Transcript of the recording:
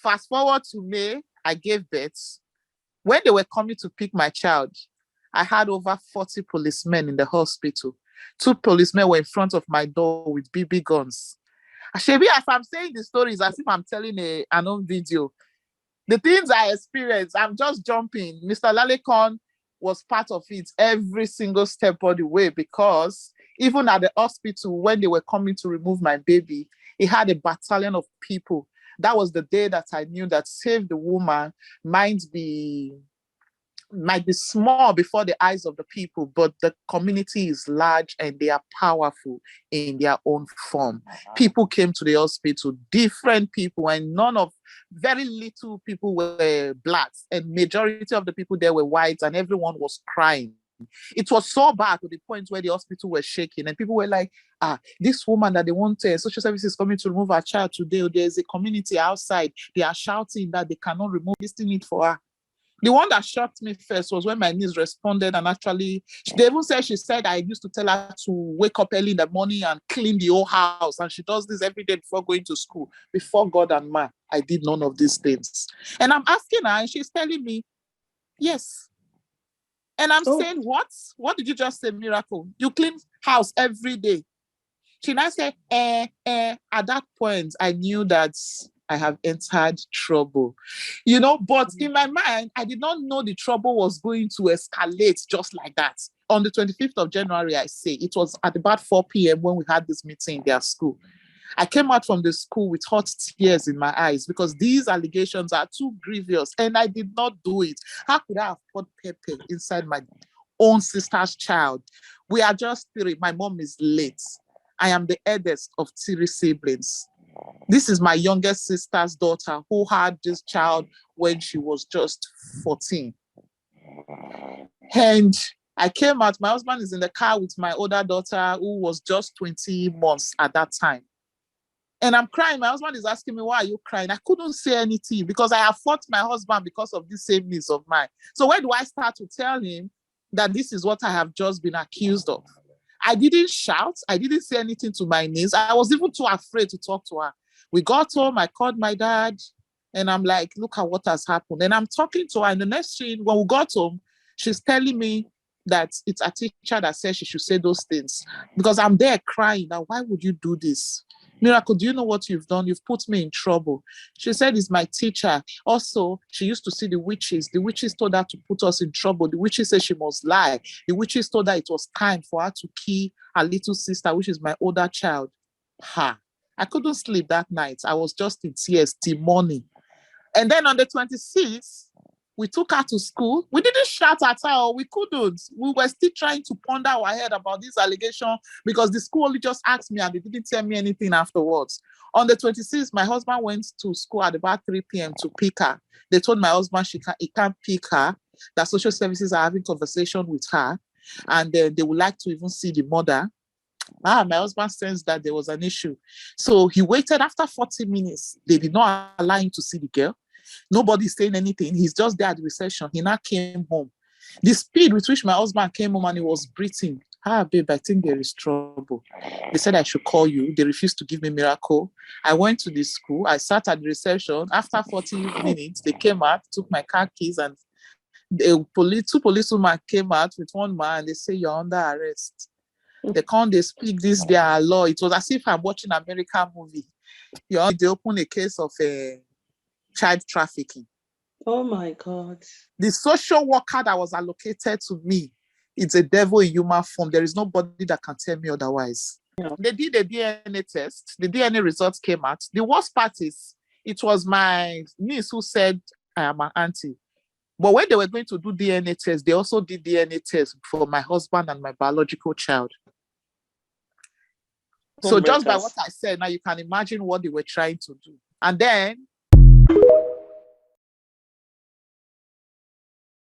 Fast forward to May, I gave birth. When they were coming to pick my child, I had over 40 policemen in the hospital. 2 policemen were in front of my door with BB guns. Shebi, as I'm saying the stories, as if I'm telling an own video. The things I experienced, I'm just jumping. Mr. Lalekon was part of it every single step of the way, because even at the hospital, when they were coming to remove my baby, he had a battalion of people. That was the day that I knew that Save the Woman might be small before the eyes of the people, but the community is large and they are powerful in their own form. People came to the hospital, different people, and very little people were blacks, and majority of the people there were whites, and everyone was crying. It was so bad to the point where the hospital was shaking, and people were like, this woman that they want social services coming to remove her child today, there's a community outside, they are shouting that they cannot remove this thing for her. The one that shocked me first was when my niece responded, and actually, they even said, she said, I used to tell her to wake up early in the morning and clean the whole house. And she does this every day before going to school. Before God and man, I did none of these things. And I'm asking her, and she's telling me, yes. And I'm saying, what? What did you just say, Miracle? You clean house every day. She now said, at that point, I knew that I have entered trouble, but in my mind, I did not know the trouble was going to escalate just like that. On the 25th of January, I say, it was at about 4 p.m. when we had this meeting in their school. I came out from the school with hot tears in my eyes because these allegations are too grievous and I did not do it. How could I have put pepper inside my own sister's child? We are just 3. My mom is late. I am the eldest of 3 siblings. This is my youngest sister's daughter who had this child when she was just 14. And I came out, my husband is in the car with my older daughter who was just 20 months at that time. And I'm crying. My husband is asking me, why are you crying? I couldn't say anything because I have fought my husband because of this same needs of mine. So where do I start to tell him that this is what I have just been accused of? I didn't shout. I didn't say anything to my niece. I was even too afraid to talk to her. We got home. I called my dad and I'm like, look at what has happened. And I'm talking to her. And the next thing, when we got home, she's telling me that it's a teacher that said she should say those things. Because I'm there crying. Now, why would you do this? Miracle, do you know what you've done? You've put me in trouble. She said, it's my teacher. Also, she used to see the witches. The witches told her to put us in trouble. The witches said she must lie. The witches told her it was time for her to kill her little sister, which is my older child. I couldn't sleep that night. I was just in tears till morning. And then on the 26th, we took her to school. We didn't shout at her. We couldn't. We were still trying to ponder our head about this allegation because the school only just asked me and they didn't tell me anything afterwards. On the 26th, my husband went to school at about 3 p.m. to pick her. They told my husband he can't pick her, that social services are having conversation with her, and they would like to even see the mother. My husband sensed that there was an issue. So he waited. After 40 minutes. They did not allow him to see the girl. Nobody's saying anything. He's just there at the reception. He now came home. The speed with which my husband came home and he was breathing. Babe, I think there is trouble. They said I should call you. They refused to give me Miracle. I went to the school. I sat at the reception. After 40 minutes, they came out, took my car keys, and 2 policemen came out with one man and they say, you're under arrest. They speak this, their law. It was as if I'm watching an American movie. They open a case of child trafficking. Oh my God. The social worker that was allocated to me is a devil in human form. There is nobody that can tell me otherwise. Yeah. They did a DNA test. The DNA results came out. The worst part is, it was my niece who said I am an auntie. But when they were going to do DNA tests, they also did DNA tests for my husband and my biological child. So just by what I said, now you can imagine what they were trying to do. And then